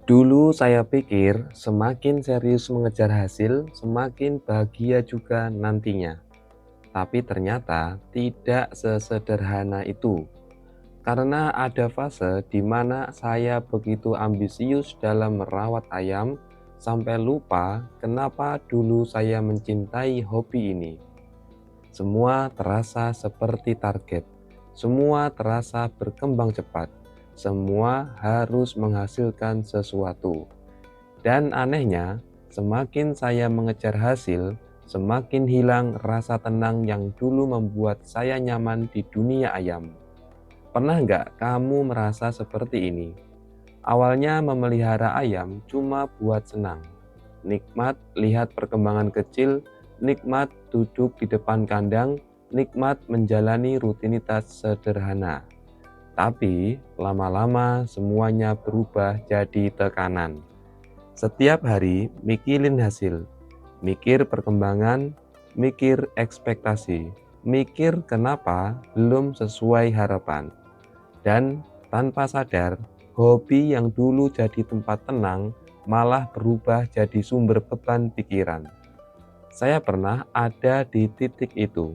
Dulu saya pikir semakin serius mengejar hasil, semakin bahagia juga nantinya. Tapi ternyata tidak sesederhana itu. Karena ada fase di mana saya begitu ambisius dalam merawat ayam, sampai lupa kenapa dulu saya mencintai hobi ini. Semua terasa seperti target, semua terasa berkembang cepat, semua harus menghasilkan sesuatu. Dan anehnya, semakin saya mengejar hasil, semakin hilang rasa tenang yang dulu membuat saya nyaman di dunia ayam. Pernah nggak kamu merasa seperti ini? Awalnya memelihara ayam cuma buat senang. Nikmat lihat perkembangan kecil, nikmat duduk di depan kandang, nikmat menjalani rutinitas sederhana. Tapi lama-lama semuanya berubah jadi tekanan. Setiap hari mikirin hasil, mikir perkembangan, mikir ekspektasi, mikir kenapa belum sesuai harapan. Dan tanpa sadar, hobi yang dulu jadi tempat tenang malah berubah jadi sumber beban pikiran. Saya pernah ada di titik itu.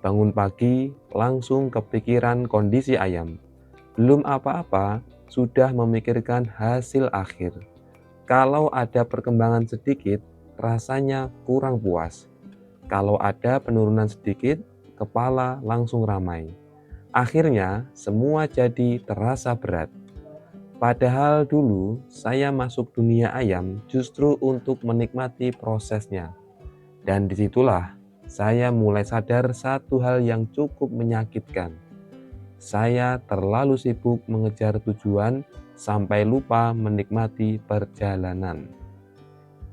Bangun pagi, langsung kepikiran kondisi ayam. Belum apa-apa, sudah memikirkan hasil akhir. Kalau ada perkembangan sedikit, rasanya kurang puas. Kalau ada penurunan sedikit, kepala langsung ramai. Akhirnya, semua jadi terasa berat. Padahal dulu saya masuk dunia ayam justru untuk menikmati prosesnya. Dan disitulah saya mulai sadar satu hal yang cukup menyakitkan. Saya terlalu sibuk mengejar tujuan sampai lupa menikmati perjalanan.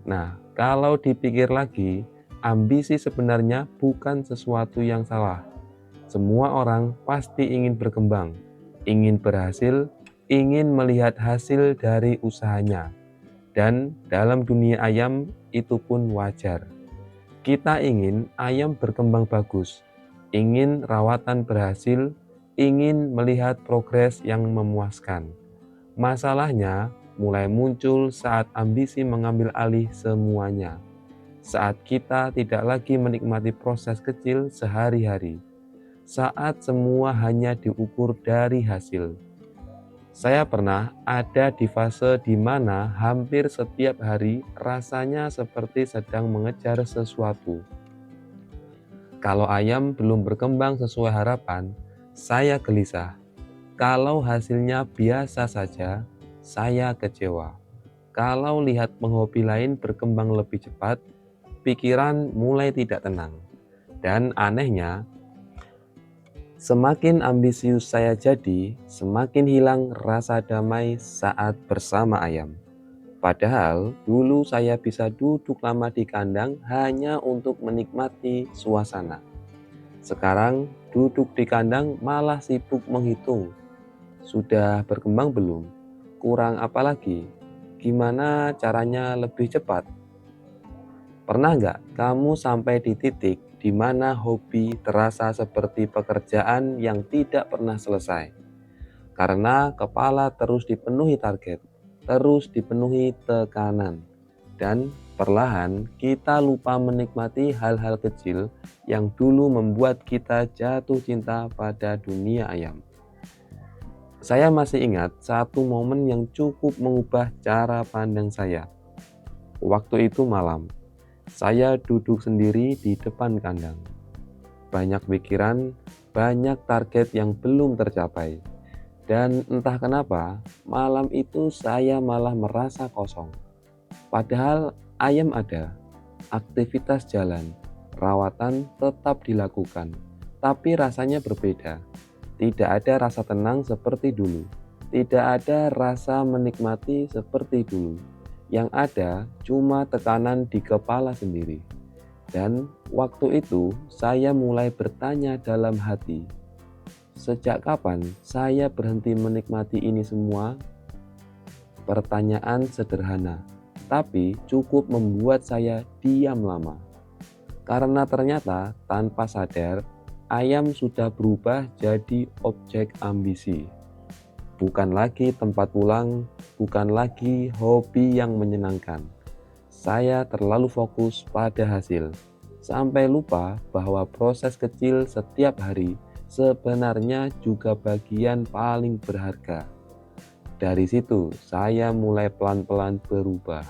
Nah, kalau dipikir lagi, ambisi sebenarnya bukan sesuatu yang salah. Semua orang pasti ingin berkembang, ingin berhasil, ingin melihat hasil dari usahanya. Dan dalam dunia ayam itu pun wajar. Kita ingin ayam berkembang bagus, ingin rawatan berhasil, ingin melihat progres yang memuaskan. Masalahnya mulai muncul saat ambisi mengambil alih semuanya. Saat kita tidak lagi menikmati proses kecil sehari-hari. Saat semua hanya diukur dari hasil. Saya pernah ada di fase di mana hampir setiap hari rasanya seperti sedang mengejar sesuatu. Kalau ayam belum berkembang sesuai harapan, saya gelisah. Kalau hasilnya biasa saja, saya kecewa. Kalau lihat penghobi lain berkembang lebih cepat, pikiran mulai tidak tenang. Dan anehnya, semakin ambisius saya jadi, semakin hilang rasa damai saat bersama ayam. Padahal dulu saya bisa duduk lama di kandang hanya untuk menikmati suasana. Sekarang duduk di kandang malah sibuk menghitung. Sudah berkembang belum? Kurang apa lagi? Gimana caranya lebih cepat? Pernah nggak kamu sampai di titik di mana hobi terasa seperti pekerjaan yang tidak pernah selesai? Karena kepala terus dipenuhi target, terus dipenuhi tekanan, dan perlahan kita lupa menikmati hal-hal kecil yang dulu membuat kita jatuh cinta pada dunia ayam. Saya masih ingat satu momen yang cukup mengubah cara pandang saya. Waktu itu malam, saya duduk sendiri di depan kandang. Banyak pikiran, banyak target yang belum tercapai. Dan entah kenapa, malam itu saya malah merasa kosong. Padahal ayam ada, aktivitas jalan, rawatan tetap dilakukan. Tapi rasanya berbeda. Tidak ada rasa tenang seperti dulu. Tidak ada rasa menikmati seperti dulu. Yang ada cuma tekanan di kepala sendiri. Dan waktu itu saya mulai bertanya dalam hati, sejak kapan saya berhenti menikmati ini semua? Pertanyaan sederhana, tapi cukup membuat saya diam lama. Karena ternyata tanpa sadar, ayam sudah berubah jadi objek ambisi. Bukan lagi tempat pulang, bukan lagi hobi yang menyenangkan. Saya terlalu fokus pada hasil, sampai lupa bahwa proses kecil setiap hari sebenarnya juga bagian paling berharga. Dari situ, saya mulai pelan-pelan berubah.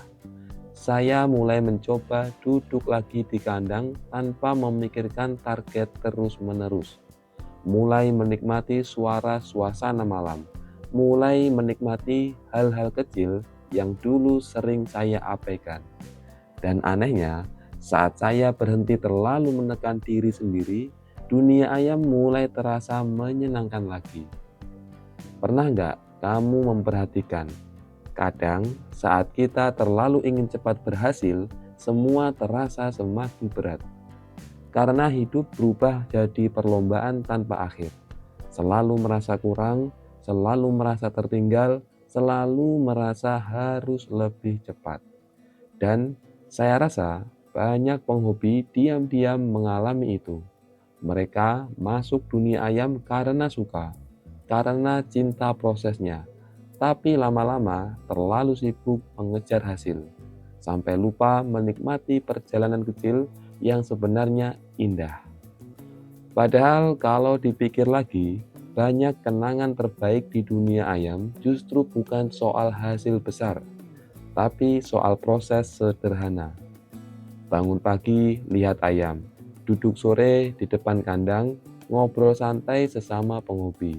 Saya mulai mencoba duduk lagi di kandang tanpa memikirkan target terus-menerus. Mulai menikmati suasana malam. Mulai menikmati hal-hal kecil yang dulu sering saya abaikan. Dan anehnya, saat saya berhenti terlalu menekan diri sendiri, dunia ayam mulai terasa menyenangkan lagi. Pernah nggak kamu memperhatikan? Kadang saat kita terlalu ingin cepat berhasil, semua terasa semakin berat. Karena hidup berubah jadi perlombaan tanpa akhir. Selalu merasa kurang, selalu merasa tertinggal, selalu merasa harus lebih cepat. Dan saya rasa banyak penghobi diam-diam mengalami itu. Mereka masuk dunia ayam karena suka, karena cinta prosesnya, tapi lama-lama terlalu sibuk mengejar hasil, sampai lupa menikmati perjalanan kecil yang sebenarnya indah. Padahal kalau dipikir lagi, banyak kenangan terbaik di dunia ayam justru bukan soal hasil besar, tapi soal proses sederhana. Bangun pagi, lihat ayam. Duduk sore di depan kandang, ngobrol santai sesama penghobi.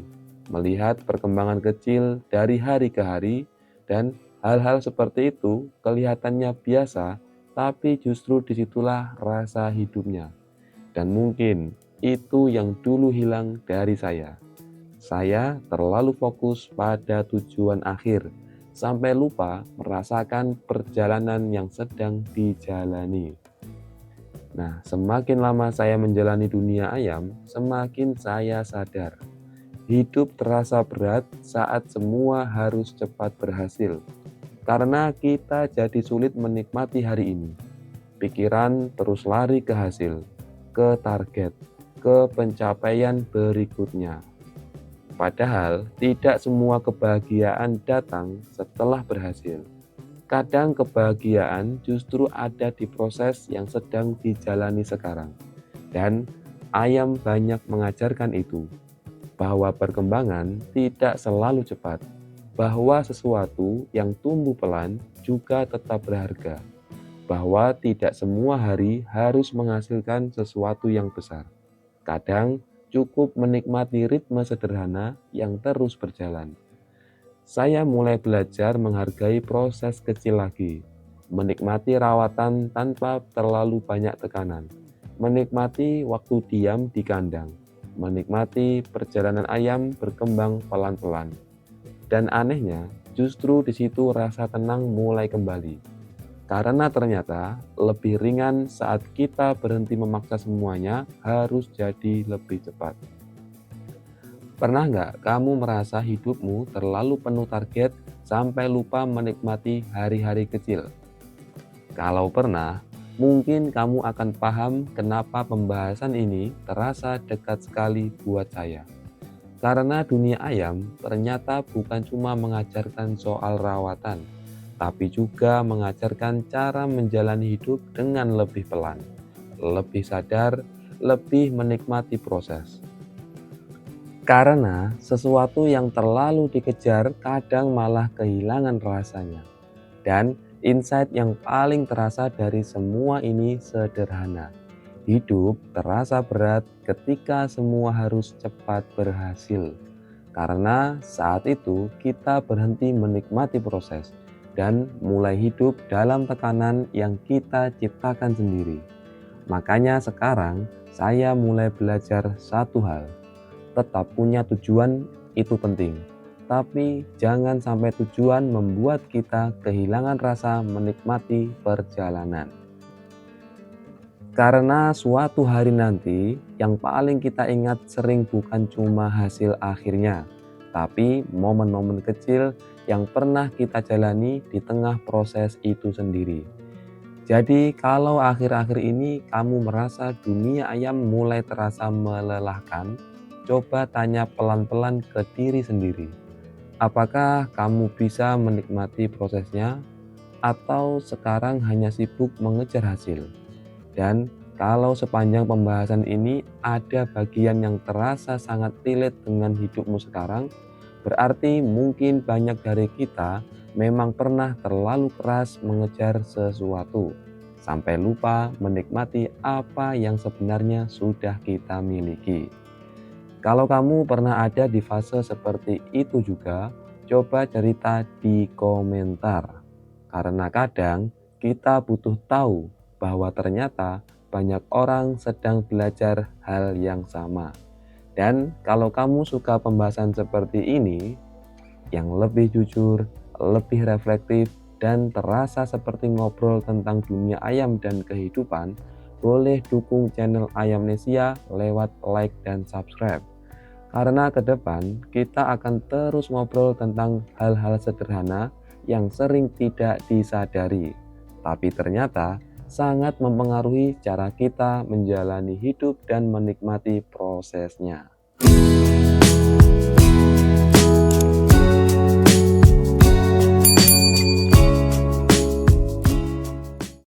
Melihat perkembangan kecil dari hari ke hari, dan hal-hal seperti itu kelihatannya biasa, tapi justru disitulah rasa hidupnya. Dan mungkin itu yang dulu hilang dari saya. Saya terlalu fokus pada tujuan akhir, sampai lupa merasakan perjalanan yang sedang dijalani. Nah, semakin lama saya menjalani dunia ayam, semakin saya sadar. Hidup terasa berat saat semua harus cepat berhasil. Karena kita jadi sulit menikmati hari ini. Pikiran terus lari ke hasil, ke target, ke pencapaian berikutnya. Padahal tidak semua kebahagiaan datang setelah berhasil. Kadang kebahagiaan justru ada di proses yang sedang dijalani sekarang. Dan ayam banyak mengajarkan itu, bahwa perkembangan tidak selalu cepat, bahwa sesuatu yang tumbuh pelan juga tetap berharga, bahwa tidak semua hari harus menghasilkan sesuatu yang besar. Kadang cukup menikmati ritme sederhana yang terus berjalan. Saya mulai belajar menghargai proses kecil lagi, menikmati rawatan tanpa terlalu banyak tekanan, menikmati waktu diam di kandang, menikmati perjalanan ayam berkembang pelan-pelan. Dan anehnya, justru di situ rasa tenang mulai kembali. Karena ternyata lebih ringan saat kita berhenti memaksa semuanya harus jadi lebih cepat. Pernah nggak kamu merasa hidupmu terlalu penuh target sampai lupa menikmati hari-hari kecil? Kalau pernah, mungkin kamu akan paham kenapa pembahasan ini terasa dekat sekali buat saya. Karena dunia ayam ternyata bukan cuma mengajarkan soal rawatan, tapi juga mengajarkan cara menjalani hidup dengan lebih pelan, lebih sadar, lebih menikmati proses. Karena sesuatu yang terlalu dikejar kadang malah kehilangan rasanya. Dan insight yang paling terasa dari semua ini sederhana. Hidup terasa berat ketika semua harus cepat berhasil. Karena saat itu kita berhenti menikmati proses dan mulai hidup dalam tekanan yang kita ciptakan sendiri. Makanya sekarang saya mulai belajar satu hal. Tetap punya tujuan itu penting, tapi jangan sampai tujuan membuat kita kehilangan rasa menikmati perjalanan. Karena suatu hari nanti yang paling kita ingat sering bukan cuma hasil akhirnya, tapi momen-momen kecil yang pernah kita jalani di tengah proses itu sendiri. Jadi kalau akhir-akhir ini kamu merasa dunia ayam mulai terasa melelahkan, coba tanya pelan-pelan ke diri sendiri. Apakah kamu bisa menikmati prosesnya atau sekarang hanya sibuk mengejar hasil? Dan kalau sepanjang pembahasan ini ada bagian yang terasa sangat relate dengan hidupmu sekarang, berarti mungkin banyak dari kita memang pernah terlalu keras mengejar sesuatu, sampai lupa menikmati apa yang sebenarnya sudah kita miliki. Kalau kamu pernah ada di fase seperti itu juga, coba cerita di komentar. Karena kadang kita butuh tahu bahwa ternyata banyak orang sedang belajar hal yang sama. Dan kalau kamu suka pembahasan seperti ini, yang lebih jujur, lebih reflektif, dan terasa seperti ngobrol tentang dunia ayam dan kehidupan, boleh dukung channel Ayamnesia lewat like dan subscribe. Karena ke depan kita akan terus ngobrol tentang hal-hal sederhana yang sering tidak disadari, tapi ternyata sangat mempengaruhi cara kita menjalani hidup dan menikmati prosesnya.